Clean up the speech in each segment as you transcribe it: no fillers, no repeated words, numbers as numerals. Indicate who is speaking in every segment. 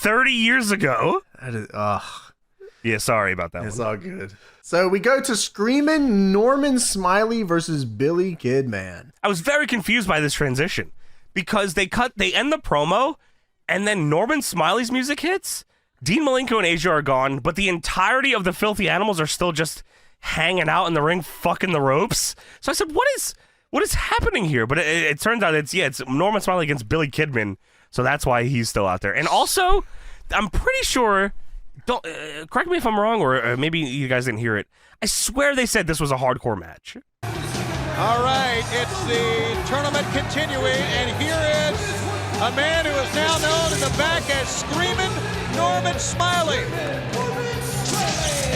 Speaker 1: 30 years ago.
Speaker 2: That is,
Speaker 1: Yeah, sorry about that.
Speaker 2: It's all good. So we go to Screamin' Norman Smiley versus Billy Kidman.
Speaker 1: I was very confused by this transition because they end the promo and then Norman Smiley's music hits. Dean Malenko and Asia are gone, but the entirety of the Filthy Animals are still just hanging out in the ring, fucking the ropes. So I said, what is happening here? But it turns out it's Norman Smiley against Billy Kidman. So that's why he's still out there. And also, I'm pretty sure, don't correct me if I'm wrong, or maybe you guys didn't hear it. I swear they said this was a hardcore match.
Speaker 3: All right, it's the tournament continuing, and here is a man who is now known in the back as Screamin' Norman Smiley.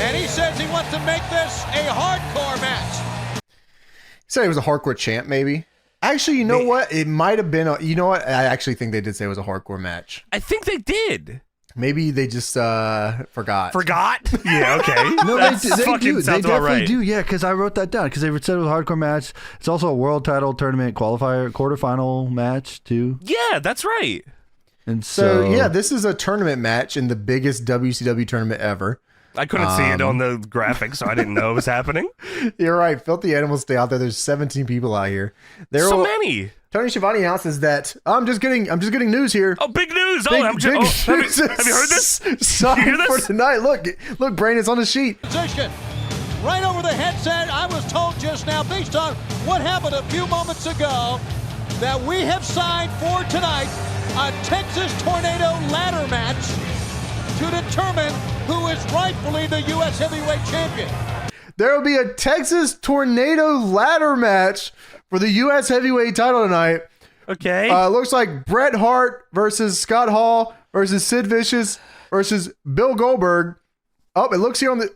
Speaker 3: And he says he wants to make this a hardcore match.
Speaker 2: He said it was a hardcore chant, maybe. Actually, you know what? It might have been. You know what? I actually think they did say it was a hardcore match.
Speaker 1: I think they did.
Speaker 2: Maybe they just forgot.
Speaker 1: Forgot? Yeah, okay.
Speaker 4: No, they do. They definitely
Speaker 1: right.
Speaker 4: do. Yeah, because I wrote that down. Because they said it was a hardcore match. It's also a world title tournament qualifier, quarterfinal match too.
Speaker 1: Yeah, that's right.
Speaker 4: And
Speaker 2: So yeah, this is a tournament match in the biggest WCW tournament ever.
Speaker 1: I couldn't see it on the graphics, so I didn't know it was happening.
Speaker 2: You're right. Filthy Animals stay out there. There's 17 people out here.
Speaker 1: So many.
Speaker 2: Tony Schiavone announces that I'm just getting news here.
Speaker 1: Oh, big news!
Speaker 2: Big
Speaker 1: Have you heard this?
Speaker 2: Signed for tonight. Look, Brain, it's on the sheet.
Speaker 3: Position. Right over the headset. I was told just now, based on what happened a few moments ago, that we have signed for tonight a Texas Tornado ladder match to determine who is rightfully the U.S. Heavyweight Champion.
Speaker 2: There will be a Texas Tornado ladder match for the U.S. Heavyweight title tonight.
Speaker 1: Okay.
Speaker 2: Looks like Bret Hart versus Scott Hall versus Sid Vicious versus Bill Goldberg. Oh, it looks here on the...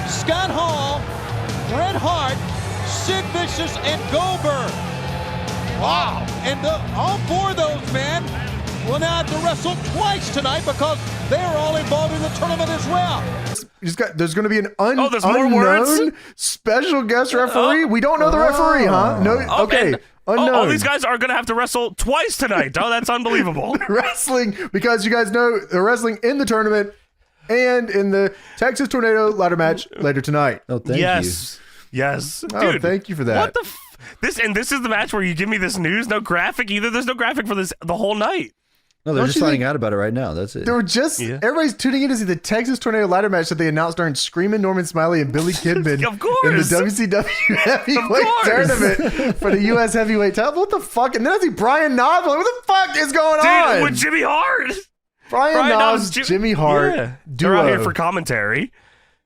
Speaker 3: Scott Hall, Bret Hart, Sid Vicious, and Goldberg. Wow. And all four of those men will now have to wrestle twice tonight because they are all involved in the tournament as well.
Speaker 2: There's going to be an
Speaker 1: there's more
Speaker 2: unknown
Speaker 1: words?
Speaker 2: special guest referee. We don't know the referee, huh? No. Okay. Unknown.
Speaker 1: All these guys are going to have to wrestle twice tonight. Oh, that's unbelievable.
Speaker 2: Wrestling, because you guys know they're wrestling in the tournament and in the Texas Tornado ladder match later tonight.
Speaker 4: Oh, thank you.
Speaker 1: Yes.
Speaker 2: Oh,
Speaker 1: Dude,
Speaker 2: thank you for that.
Speaker 1: What the this is the match where you give me this news, no graphic either. There's no graphic for this the whole night.
Speaker 4: No, they're just finding out about it right now. That's it.
Speaker 2: They were everybody's tuning in to see the Texas Tornado ladder match that they announced during Screamin' Norman Smiley and Billy Kidman
Speaker 1: Of course.
Speaker 2: in the WCW heavyweight tournament for the U.S. heavyweight title. What the fuck? And then I see Brian Knobs. Like, what the fuck is going on?
Speaker 1: Dude, with Jimmy Hart.
Speaker 2: Brian Knobs, Jimmy Hart.
Speaker 1: Yeah.
Speaker 2: Duo.
Speaker 1: They're out here for commentary.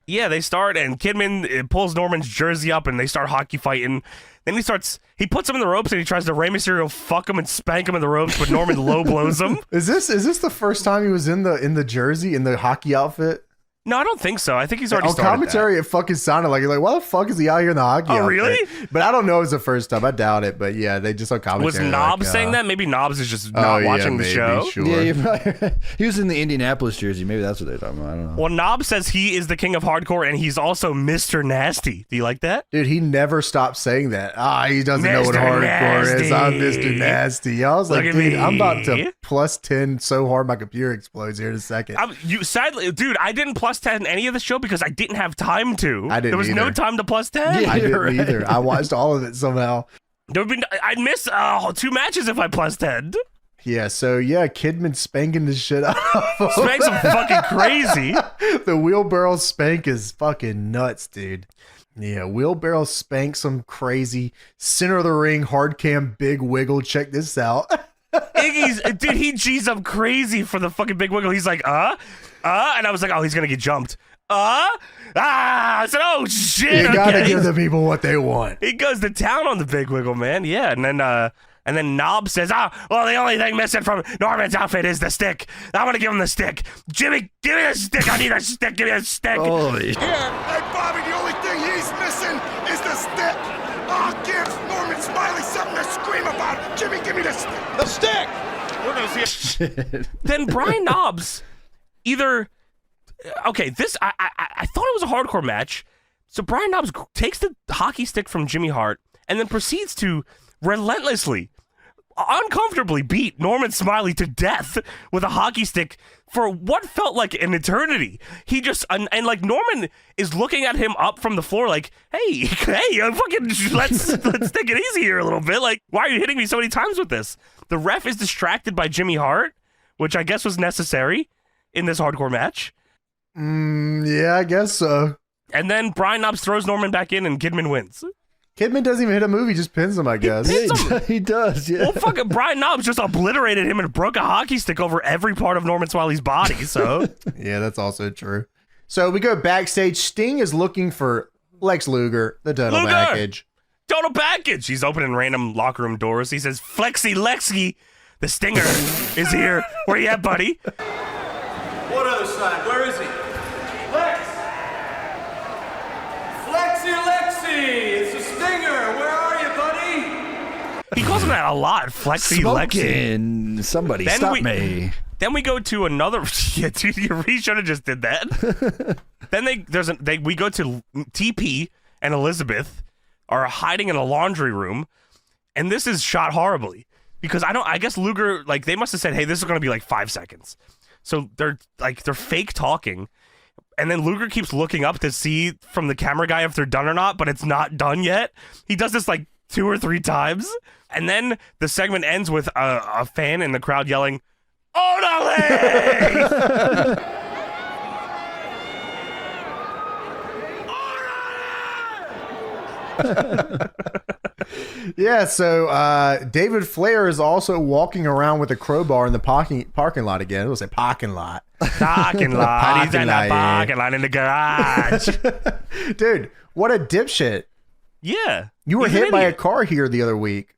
Speaker 1: Yeah, they start, and Kidman pulls Norman's jersey up, and they start hockey fighting. Then he puts him in the ropes, and he tries to Rey Mysterio fuck him and spank him in the ropes, but Norman low blows him.
Speaker 2: Is this the first time he was in the jersey, in the hockey outfit?
Speaker 1: No, I don't think so. I think he's already
Speaker 2: on
Speaker 1: started
Speaker 2: commentary. It fucking sounded like, you're like, why the fuck is he out here in the hockey outfit?
Speaker 1: Really?
Speaker 2: But I don't know if it's the first time. I doubt it. But yeah, they just on commentary.
Speaker 1: Was Knobs saying that? Maybe Knobs is just not watching the show.
Speaker 2: Sure.
Speaker 4: Yeah, you're right. He was in the Indianapolis jersey. Maybe that's what they're talking about. I don't know.
Speaker 1: Well, Knobs says he is the king of hardcore, and he's also Mr. Nasty. Do you like that?
Speaker 2: Dude, he never stopped saying that. He doesn't know what hardcore is. I'm Mr. Nasty. I was like, dude, I'm about to plus 10 so hard my computer explodes here in a second.
Speaker 1: Sadly, dude, I didn't plus 10 any of the show because I didn't have time to.
Speaker 2: I didn't.
Speaker 1: There was no time to plus 10.
Speaker 4: Yeah,
Speaker 2: I didn't either. I watched all of it somehow.
Speaker 1: I'd miss 2 matches if I plus 10.
Speaker 2: Yeah, so yeah, Kidman spanking the shit out of him.
Speaker 1: Spanks him fucking crazy.
Speaker 2: The wheelbarrow spank is fucking nuts, dude. Yeah, wheelbarrow spank some crazy center of the ring hard cam big wiggle. Check this out.
Speaker 1: Dude, he G's up crazy for the fucking big wiggle. He's like, and I was like, oh, he's gonna get jumped. I said, oh shit.
Speaker 2: You gotta give the people what they want.
Speaker 1: He goes to town on the big wiggle, man. Yeah, and then Knob says, well, the only thing missing from Norman's outfit is the stick. I want to give him the stick. Jimmy, give me the stick. I need a stick. Give me the stick.
Speaker 4: Holy.
Speaker 5: Hey, Bobby, the only thing he's missing is the stick. I'll give Norman Smiley something to scream about. Jimmy, give me the stick.
Speaker 3: The stick.
Speaker 1: We're going to see it. Then Brian Knobbs either... Okay, I thought it was a hardcore match. So Brian Knobbs takes the hockey stick from Jimmy Hart and then proceeds to relentlessly, uncomfortably beat Norman Smiley to death with a hockey stick for what felt like an eternity. He just and like Norman is looking at him up from the floor like, hey, fucking let's take it easy here a little bit. Like, why are you hitting me so many times with this? The ref is distracted by Jimmy Hart, which I guess was necessary in this hardcore match.
Speaker 2: Yeah, I guess so.
Speaker 1: And then Brian Knobbs throws Norman back in and Kidman wins.
Speaker 2: Kidman doesn't even hit a move, he just pins him, I guess.
Speaker 4: He does, yeah.
Speaker 1: Well, fucking Brian Knobbs just obliterated him and broke a hockey stick over every part of Norman Smiley's body, so.
Speaker 2: Yeah, that's also true. So we go backstage. Sting is looking for Lex Luger, the total package.
Speaker 1: Total package! He's opening random locker room doors. He says, Flexi Lexi, the Stinger is here. Where you at, buddy?
Speaker 6: What other side? Where is he? Lex! Flexi Lexi! It's the Stinger! Where are you, buddy?
Speaker 1: He calls him that a lot. Flexi Lexi.
Speaker 4: Smoking. Somebody
Speaker 1: Then
Speaker 4: stop me.
Speaker 1: Then we go to another. Yeah, dude, you should have just did that. Then we go to TP and Elizabeth are hiding in a laundry room, and this is shot horribly because I guess Luger, like, they must have said, hey, this is going to be like 5 seconds. So they're fake talking, and then Luger keeps looking up to see from the camera guy if they're done or not, but it's not done yet. He does this like 2 or 3 times, and then the segment ends with a fan in the crowd yelling, "Orale!"
Speaker 2: Yeah, so David Flair is also walking around with a crowbar in the parking lot again. It was a parking lot.
Speaker 1: Parking lot. He's in the parking lot in the garage.
Speaker 2: Dude, what a dipshit.
Speaker 1: Yeah.
Speaker 2: You were
Speaker 1: He's an
Speaker 2: hit by a
Speaker 1: idiot.
Speaker 2: car here the other week.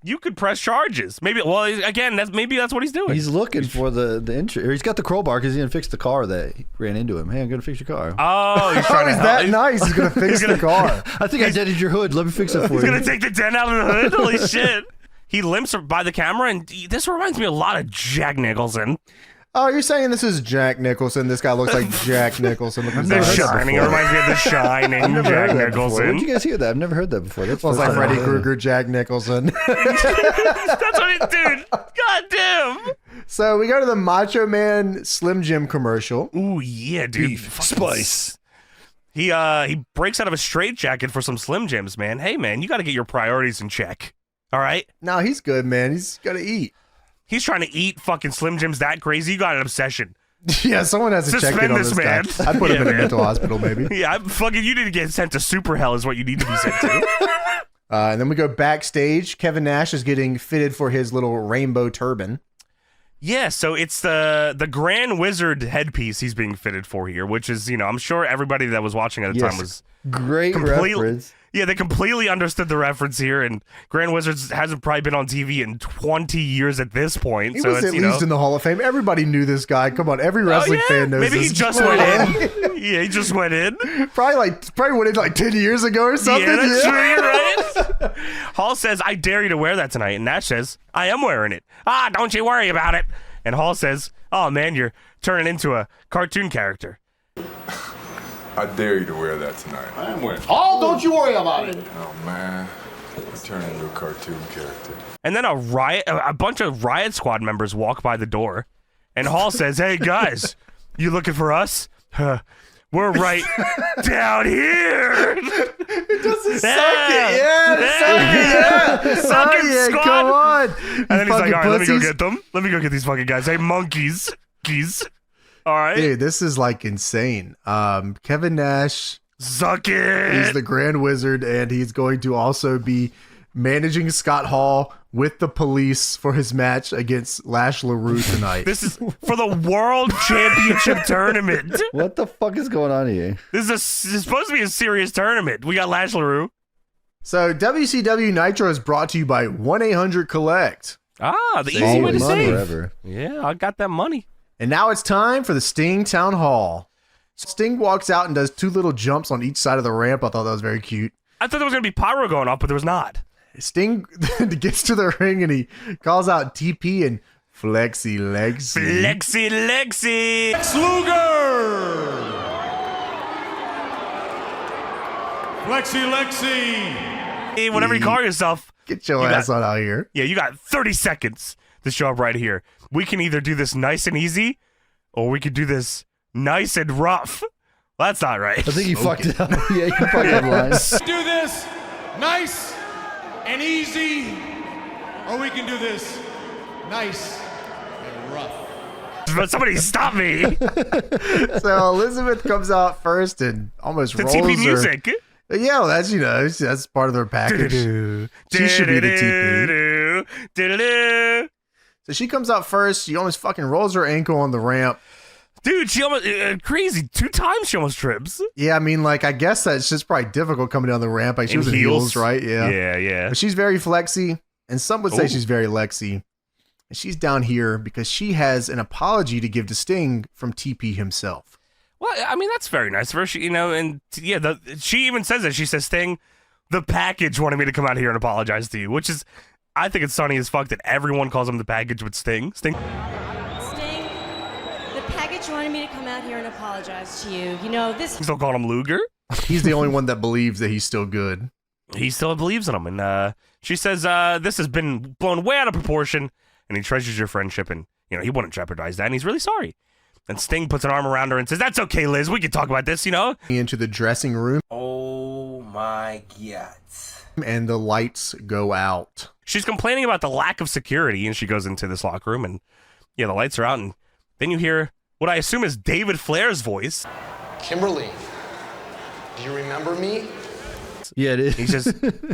Speaker 1: You could press charges. Maybe. Well, again, maybe that's what he's doing.
Speaker 4: He's looking for the injury. He's got the crowbar because he's gonna fix the car that ran into him. Hey, I'm gonna fix your car.
Speaker 1: Oh, he's
Speaker 2: Oh,
Speaker 1: trying to
Speaker 2: is
Speaker 1: help.
Speaker 2: that nice? He's gonna fix the car.
Speaker 4: I think I dented your hood. Let me fix it for
Speaker 1: He's
Speaker 4: you.
Speaker 1: gonna take the dent out of the hood. Holy shit! He limps by the camera, and this reminds me a lot of Jack Nicholson.
Speaker 2: Oh, you're saying this is Jack Nicholson? This guy looks like Jack Nicholson. Look at
Speaker 1: The
Speaker 2: that.
Speaker 1: Shining. It reminds me of The Shining.
Speaker 4: Never
Speaker 1: Jack
Speaker 4: heard that before.
Speaker 1: Nicholson.
Speaker 4: Where'd you guys hear that? I've never heard that before. That's
Speaker 2: Looks like
Speaker 4: first time
Speaker 2: Freddy
Speaker 4: I heard it.
Speaker 2: Krueger, Jack Nicholson.
Speaker 1: That's what it, dude. God damn.
Speaker 2: So we go to the Macho Man Slim Jim commercial.
Speaker 1: Ooh yeah, dude.
Speaker 4: Spice.
Speaker 1: He breaks out of a straitjacket for some Slim Jims, man. Hey man, you got to get your priorities in check. All right.
Speaker 2: No, he's good, man. He's got to eat.
Speaker 1: He's trying to eat fucking Slim Jims that crazy. You got an obsession.
Speaker 2: Yeah, someone has to check in
Speaker 1: Suspend
Speaker 2: on
Speaker 1: this
Speaker 2: this
Speaker 1: man.
Speaker 2: guy. I'd put him
Speaker 1: Yeah,
Speaker 2: in a
Speaker 1: man.
Speaker 2: mental hospital, maybe.
Speaker 1: Yeah, you need to get sent to super hell is what you need to be sent to.
Speaker 2: And then we go backstage. Kevin Nash is getting fitted for his little rainbow turban.
Speaker 1: Yeah, so it's the Grand Wizard headpiece he's being fitted for here, which is, I'm sure everybody that was watching at the time was
Speaker 4: Great
Speaker 1: completely.
Speaker 4: reference.
Speaker 1: Yeah, they completely understood the reference here, and Grand Wizards hasn't probably been on TV in 20 years at this point.
Speaker 2: He
Speaker 1: so
Speaker 2: was
Speaker 1: it's,
Speaker 2: at least in the Hall of Fame. Everybody knew this guy. Come on, every wrestling fan knows
Speaker 1: Maybe
Speaker 2: this.
Speaker 1: he just went in. Yeah, he just went in.
Speaker 2: Probably went in like 10 years ago or something.
Speaker 1: Yeah, that's true. You're right. Hall says, "I dare you to wear that tonight," and Nash says, "I am wearing it." "Ah, don't you worry about it." And Hall says, "Oh man, you're turning into a cartoon character."
Speaker 7: I dare you to wear that tonight. I am wearing.
Speaker 3: Oh, don't you worry about it.
Speaker 7: Oh man, I turn into a cartoon character.
Speaker 1: And then a bunch of Riot Squad members walk by the door, and Hall says, "Hey guys, you looking for us? We're right down here." Suck it, squad.
Speaker 2: Come on.
Speaker 1: And then he's like, "All right, let me go
Speaker 2: pussies."
Speaker 1: get them. Let me go get these fucking guys. Hey, monkeys. All right.
Speaker 2: Dude, this is like insane. Kevin Nash
Speaker 1: Suck it.
Speaker 2: is the Grand Wizard, and he's going to also be managing Scott Hall with the police for his match against Lash LaRue tonight.
Speaker 1: This is for the World Championship Tournament.
Speaker 4: What the fuck is going on here?
Speaker 1: This is supposed to be a serious tournament. We got Lash LaRue.
Speaker 2: So WCW Nitro is brought to you by 1-800-COLLECT.
Speaker 1: Ah, the easy
Speaker 2: Save
Speaker 1: way to
Speaker 2: money.
Speaker 1: save.
Speaker 4: Forever.
Speaker 1: Yeah, I got that money.
Speaker 2: And now it's time for the Sting Town Hall. Sting walks out and does 2 little jumps on each side of the ramp. I thought that was very cute.
Speaker 1: I thought there was going to be pyro going off, but there was not.
Speaker 2: Sting gets to the ring and he calls out TP and Flexi Lexi.
Speaker 1: Lexi.
Speaker 6: Luger! Flexi Lexi!
Speaker 1: Hey, whatever you call yourself.
Speaker 2: Get your ass on out here.
Speaker 1: Yeah, you got 30 seconds to show up right here. We can either do this nice and easy, or we could do this nice and rough. Well, that's not right.
Speaker 4: I think you fucked it up. Yeah, you fucked up lines.
Speaker 6: Do this nice and easy, or we can do this nice and rough.
Speaker 1: But somebody stop me.
Speaker 2: So Elizabeth comes out first and almost
Speaker 1: The
Speaker 2: rolls
Speaker 1: TP
Speaker 2: her.
Speaker 1: music.
Speaker 2: Yeah, well, that's part of their package. She should be the TP. So she comes out first. She almost fucking rolls her ankle on the ramp.
Speaker 1: Dude, she almost crazy. 2 times she almost trips.
Speaker 2: Yeah, I mean, like, I guess that's just probably difficult coming down the ramp. Like, she was in heels, right? Yeah.
Speaker 1: Yeah.
Speaker 2: But she's very flexy, and some would say she's very Lexi. And she's down here because she has an apology to give to Sting from TP himself.
Speaker 1: Well, I mean, that's very nice of her. She, and yeah, she even says it. She says, Sting, the package wanted me to come out here and apologize to you, which is, I think it's funny as fuck that everyone calls him the package with Sting.
Speaker 8: Sting, the package wanted me to come out here and apologize to you. You know, this...
Speaker 1: Still calling him Luger?
Speaker 2: He's the only one that believes that he's still good.
Speaker 1: He still believes in him. And she says, this has been blown way out of proportion, and he treasures your friendship, and, he wouldn't jeopardize that, and he's really sorry. And Sting puts an arm around her and says, that's okay, Liz. We can talk about this,
Speaker 2: Into the dressing room.
Speaker 6: Oh my God.
Speaker 2: And the lights go out.
Speaker 1: She's complaining about the lack of security, and she goes into this locker room, and, the lights are out, and then you hear what I assume is David Flair's voice.
Speaker 9: Kimberly, do you remember me?
Speaker 4: Yeah, it is.
Speaker 1: He says,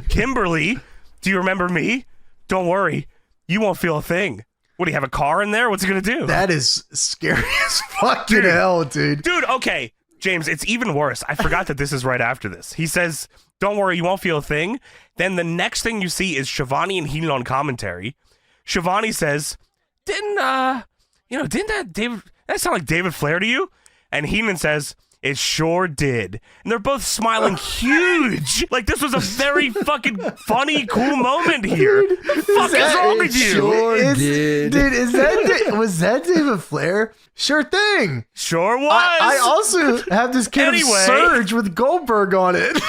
Speaker 1: Kimberly, do you remember me? Don't worry. You won't feel a thing. What, do you have a car in there? What's he going to do?
Speaker 2: That is scary as fucking hell, dude.
Speaker 1: Dude, okay. James, it's even worse. I forgot that this is right after this. He says, don't worry, you won't feel a thing. Then the next thing you see is Shivani and Heenan on commentary. Shivani says, didn't that sound like David Flair to you? And Heenan says, it sure did. And they're both smiling huge. Like, this was a very fucking funny, cool moment here. What the fuck is wrong with you?
Speaker 4: Sure did.
Speaker 2: Dude, was that David Flair? Sure thing.
Speaker 1: Sure was.
Speaker 2: I also have this kid of Surge with Goldberg on it.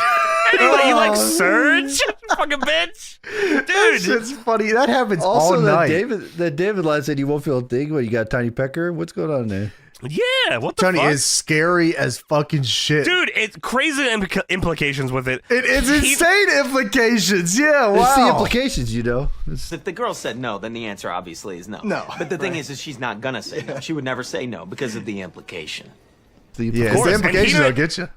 Speaker 1: Anyway, you like Surge? Fucking bitch. Dude.
Speaker 2: It's funny. That happens
Speaker 4: Also,
Speaker 2: all night.
Speaker 4: that David line said you won't feel a thing. What, you got a tiny pecker? What's going on there?
Speaker 1: Yeah, what the
Speaker 2: Tony
Speaker 1: fuck?
Speaker 2: is scary as fucking shit.
Speaker 1: Dude, it's crazy implications with it.
Speaker 2: It's insane implications. Yeah, wow.
Speaker 4: It's the implications,
Speaker 10: If the girl said no, then the answer obviously is no.
Speaker 2: No.
Speaker 10: But the thing is she's not gonna say no. She would never say no because of the implication.
Speaker 2: Yeah, it's the implications that'll get you.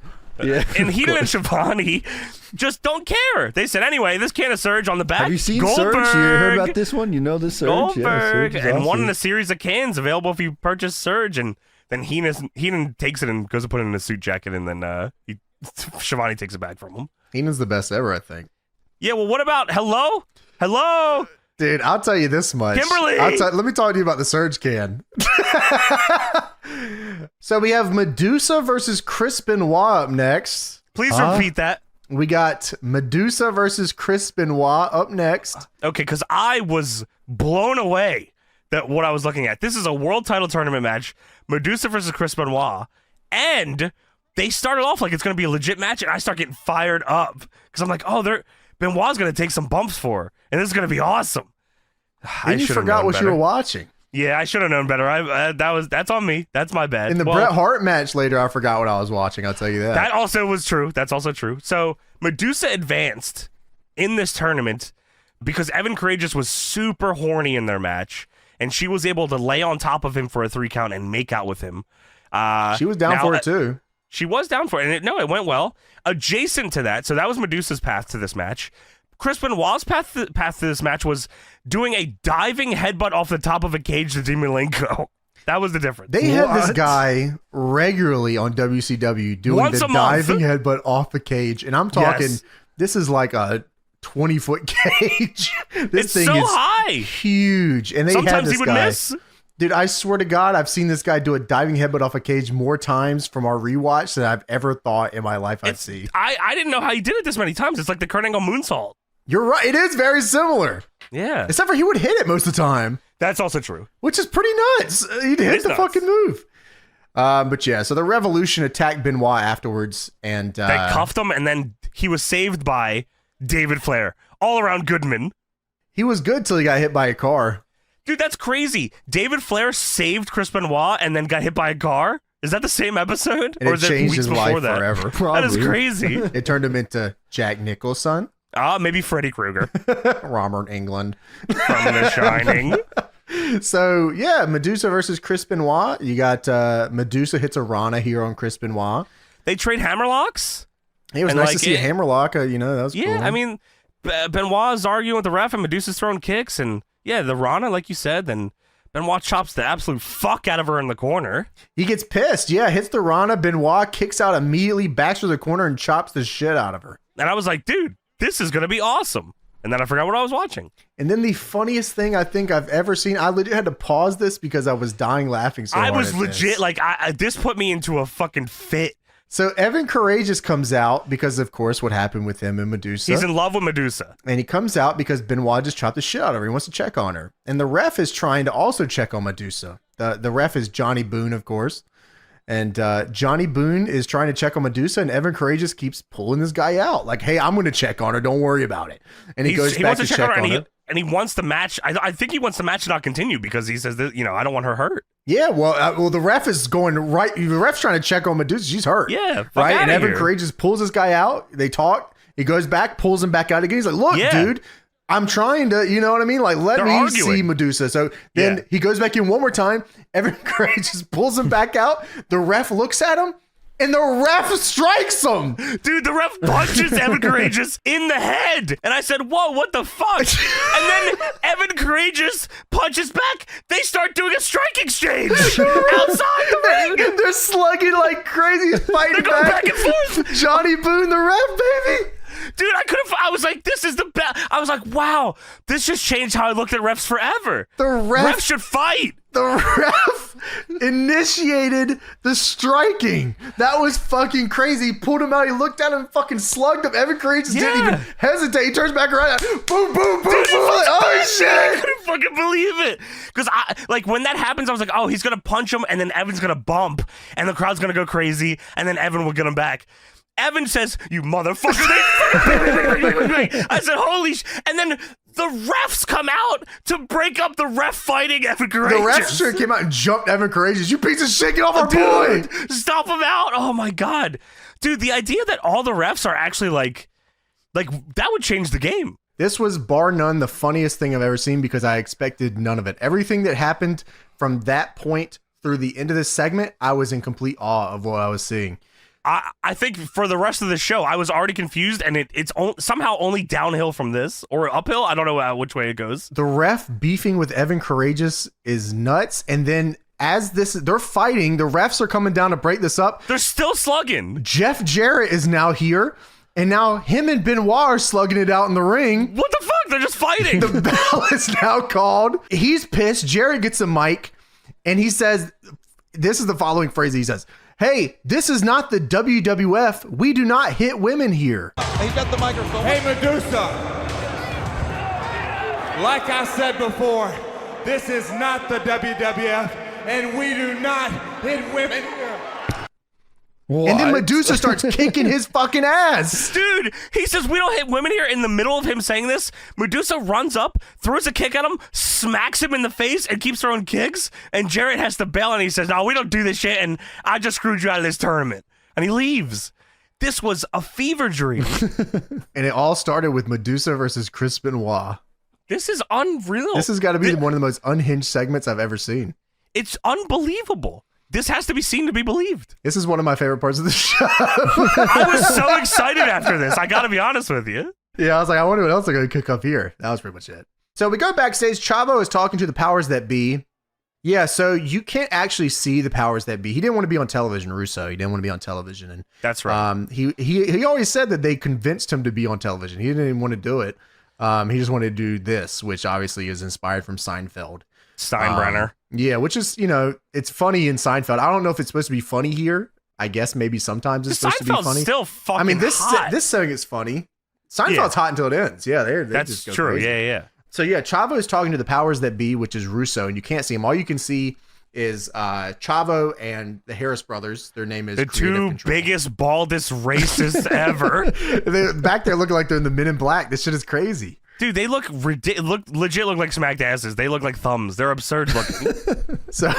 Speaker 4: Yeah,
Speaker 1: and Heenan and Shivani just don't care. They said, anyway, this can of Surge on the back.
Speaker 4: Have you seen
Speaker 1: Goldberg,
Speaker 4: Surge? You heard about this one? You know this Surge?
Speaker 1: Goldberg,
Speaker 4: Yeah, Surge is
Speaker 1: and
Speaker 4: awesome.
Speaker 1: one in a series of cans available if you purchase Surge. And then Heenan takes it and goes to put it in a suit jacket, and then Shivani takes it back from him.
Speaker 2: Heenan's the best ever, I think.
Speaker 1: Yeah, well, what about Hello?
Speaker 2: Dude, I'll tell you this much.
Speaker 1: Kimberly!
Speaker 2: Let me talk to you about the Surge can. So we have Medusa versus Chris Benoit up next.
Speaker 1: Please repeat that.
Speaker 2: We got Medusa versus Chris Benoit up next.
Speaker 1: Okay, because I was blown away that what I was looking at. This is a world title tournament match. Medusa versus Chris Benoit. And they started off like it's going to be a legit match, and I start getting fired up. Because I'm like, Benoit's going to take some bumps for her, and this is going to be awesome.
Speaker 2: And you forgot what you were watching.
Speaker 1: Yeah, I should have known better. That's on me. That's my bad.
Speaker 2: In the Bret Hart match later, I forgot what I was watching. I'll tell you that.
Speaker 1: That also was true. That's also true. So Medusa advanced in this tournament because Evan Courageous was super horny in their match, and she was able to lay on top of him for a 3 count and make out with him.
Speaker 2: She was down for it too.
Speaker 1: She was down for it, and it went well. Adjacent to that, so that was Medusa's path to this match. Chris Benoit's path to this match was doing a diving headbutt off the top of a cage to Dean Malenko. That was the difference.
Speaker 2: They had this guy regularly on WCW doing the diving headbutt off the cage, and I'm talking, this is like a 20-foot cage. This thing is
Speaker 1: high,
Speaker 2: huge, and they
Speaker 1: sometimes
Speaker 2: had this
Speaker 1: he would
Speaker 2: guy.
Speaker 1: miss.
Speaker 2: Dude, I swear to God, I've seen this guy do a diving headbutt off a cage more times from our rewatch than I've ever thought in my life I'd see.
Speaker 1: I didn't know how he did it this many times. It's like the Kurt Angle moonsault.
Speaker 2: You're right. It is very similar.
Speaker 1: Yeah.
Speaker 2: Except for he would hit it most of the time.
Speaker 1: That's also true.
Speaker 2: Which is pretty nuts. He'd hit the fucking move. But yeah, so the Revolution attacked Benoit afterwards. And
Speaker 1: they cuffed him, and then he was saved by David Flair. all around Goodman.
Speaker 2: He was good till he got hit by a car.
Speaker 1: Dude, that's crazy. David Flair saved Chris Benoit and then got hit by a car? Is that the same episode?
Speaker 2: And
Speaker 1: or
Speaker 2: it
Speaker 1: is it
Speaker 2: changed
Speaker 1: weeks
Speaker 2: his
Speaker 1: before
Speaker 2: life
Speaker 1: that?
Speaker 2: forever.
Speaker 1: That is crazy.
Speaker 2: It turned him into Jack Nicholson.
Speaker 1: Maybe Freddy Krueger.
Speaker 2: Robert England.
Speaker 1: From The Shining.
Speaker 2: So, yeah, Medusa versus Chris Benoit. You got Medusa hits a Rana here on Chris Benoit.
Speaker 1: They trade hammerlocks?
Speaker 2: It was nice to see a hammerlock. That was cool.
Speaker 1: Yeah, I mean, Benoit's arguing with the ref and Medusa's throwing kicks. And, yeah, the Rana, like you said, then Benoit chops the absolute fuck out of her in the corner.
Speaker 2: He gets pissed. Yeah, hits the Rana. Benoit kicks out immediately, backs to the corner, and chops the shit out of her.
Speaker 1: And I was like, dude, this is going to be awesome. And then I forgot what I was watching.
Speaker 2: And then the funniest thing I think I've ever seen, I legit had to pause this because I was dying laughing so hard.
Speaker 1: I was legit, this put me into a fucking fit.
Speaker 2: So Evan Courageous comes out because, of course, what happened with him and Medusa.
Speaker 1: He's in love with Medusa.
Speaker 2: And he comes out because Benoit just chopped the shit out of her. He wants to check on her. And the ref is trying to also check on Medusa. The ref is Johnny Boone, of course. And Johnny Boone is trying to check on Medusa, and Evan Courageous keeps pulling this guy out. Like, hey, I'm going to check on her. Don't worry about it. And he goes back to check on her.
Speaker 1: And he wants the match. I think he wants the match to not continue because he says that, I don't want her hurt.
Speaker 2: Yeah, well, the ref is going right. The ref's trying to check on Medusa. She's hurt.
Speaker 1: Yeah,
Speaker 2: right. And Evan Courageous pulls this guy out. They talk. He goes back, pulls him back out again. He's like, "Look, dude, I'm trying to, you know what I mean? Like, let me see Medusa." So then he goes back in one more time. Evan Courageous pulls him back out. The ref looks at him. And the ref strikes him.
Speaker 1: Dude, the ref punches Evan Courageous in the head. And I said, whoa, what the fuck? And then Evan Courageous punches back. They start doing a strike exchange outside the ring.
Speaker 2: They're slugging like crazy, fighting
Speaker 1: back and forth.
Speaker 2: Johnny Boone, the ref, baby.
Speaker 1: Dude, I was like, this is the best. I was like, wow, this just changed how I looked at refs forever.
Speaker 2: The ref
Speaker 1: should fight.
Speaker 2: The ref initiated the striking. That was fucking crazy. He pulled him out. He looked at him and fucking slugged him. Evan Courageous didn't even hesitate. He turns back around. Boom, boom, boom, boom. Oh, shit.
Speaker 1: I couldn't fucking believe it. Because when that happens, I was like, oh, he's going to punch him and then Evan's going to bump and the crowd's going to go crazy and then Evan will get him back. Evan says, "You motherfucker." I said, holy sh... And then the refs come out to break up the ref fighting Evan Courageous.
Speaker 2: The refs sure came out and jumped Evan Courageous. You piece of shit, get off our boy.
Speaker 1: Stop him out. Oh, my God. Dude, the idea that all the refs are actually like that would change the game.
Speaker 2: This was bar none the funniest thing I've ever seen because I expected none of it. Everything that happened from that point through the end of this segment, I was in complete awe of what I was seeing.
Speaker 1: I think for the rest of the show, I was already confused, and it's somehow only downhill from this, or uphill. I don't know which way it goes.
Speaker 2: The ref beefing with Evan Courageous is nuts, and then as they're fighting, the refs are coming down to break this up.
Speaker 1: They're still slugging.
Speaker 2: Jeff Jarrett is now here, and now him and Benoit are slugging it out in the ring.
Speaker 1: What the fuck? They're just fighting.
Speaker 2: The bell is now called. He's pissed. Jarrett gets a mic, and he says, this is the following phrase he says. Hey, this is not the WWF. We do not hit women here.
Speaker 3: He's got the microphone.
Speaker 6: Hey, Medusa. Like I said before, this is not the WWF, and we do not hit women here.
Speaker 2: What? And then Medusa starts kicking his fucking ass.
Speaker 1: Dude, he says we don't hit women here. In the middle of him saying this, Medusa runs up, throws a kick at him, smacks him in the face, and keeps throwing kicks. And Jarrett has to bail, and he says, no, we don't do this shit, and I just screwed you out of this tournament. And he leaves. This was a fever dream.
Speaker 2: And it all started with Medusa versus Chris Benoit.
Speaker 1: This is unreal.
Speaker 2: This has got to be one of the most unhinged segments I've ever seen.
Speaker 1: It's unbelievable. This has to be seen to be believed.
Speaker 2: This is one of my favorite parts of the show.
Speaker 1: I was so excited after this. I got to be honest with you.
Speaker 2: Yeah, I was like, I wonder what else they're going to cook up here. That was pretty much it. So we go backstage. Chavo is talking to the powers that be. Yeah, so you can't actually see the powers that be. He didn't want to be on television, Russo. He didn't want to be on television. And
Speaker 1: that's right.
Speaker 2: He always said that they convinced him to be on television. He didn't even want to do it. He just wanted to do this, which obviously is inspired from Seinfeld.
Speaker 1: Steinbrenner.
Speaker 2: Yeah, which is, it's funny in Seinfeld. I don't know if it's supposed to be funny here. I guess maybe sometimes it's supposed to be funny.
Speaker 1: Still fucking
Speaker 2: I mean,
Speaker 1: hot.
Speaker 2: this song is funny. Seinfeld's hot until it ends. Yeah,
Speaker 1: that's
Speaker 2: just go
Speaker 1: true.
Speaker 2: crazy.
Speaker 1: Yeah.
Speaker 2: So yeah, Chavo is talking to the powers that be, which is Russo, and you can't see him. All you can see is Chavo and the Harris brothers. Their name is
Speaker 1: the
Speaker 2: Creative
Speaker 1: two
Speaker 2: Control.
Speaker 1: biggest, baldest racists ever.
Speaker 2: They're back there looking like they're in the Men in Black. This shit is crazy.
Speaker 1: Dude, they look legit look like smacked asses. They look like thumbs. They're absurd looking.
Speaker 2: So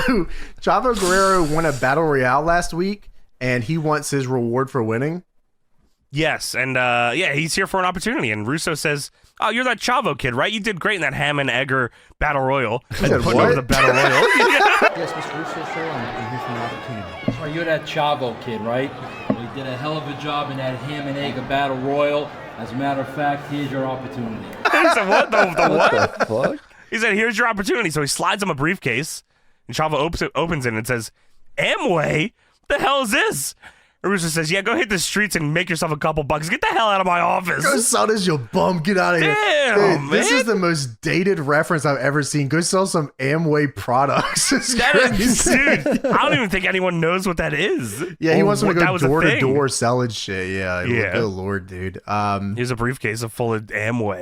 Speaker 2: Chavo Guerrero won a battle royale last week, and he wants his reward for winning.
Speaker 1: Yes, and he's here for an opportunity. And Russo says, "Oh, you're that Chavo kid, right? You did great in that Ham and Egger battle royal." And
Speaker 2: said,
Speaker 1: put
Speaker 2: what?
Speaker 1: over the battle royal.
Speaker 11: Yes, Mr. Russo, sir, I'm here for an opportunity. Oh, you're that Chavo kid, right? Well, you did a hell of a job in that Ham and Egg Battle Royal. As a matter of fact, here's your opportunity.
Speaker 1: He said, what? The what?
Speaker 4: The fuck?
Speaker 1: He said, here's your opportunity. So he slides him a briefcase, and Chavo opens it and says, Amway? What the hell is this? And Russo says, yeah, go hit the streets and make yourself a couple bucks. Get the hell out of my office.
Speaker 2: Go sell this, you bum. Get out of here.
Speaker 1: Damn,
Speaker 2: Dude, this
Speaker 1: man.
Speaker 2: is the most dated reference I've ever seen. Go sell some Amway products. It's crazy.
Speaker 1: Dude, I don't even think anyone knows what that is.
Speaker 2: Yeah, he
Speaker 1: Or
Speaker 2: wants them to
Speaker 1: that
Speaker 2: go
Speaker 1: was a
Speaker 2: door to
Speaker 1: thing.
Speaker 2: door selling shit. Yeah.
Speaker 1: Yeah.
Speaker 2: Good Lord, dude.
Speaker 1: Here's a briefcase full of Amway.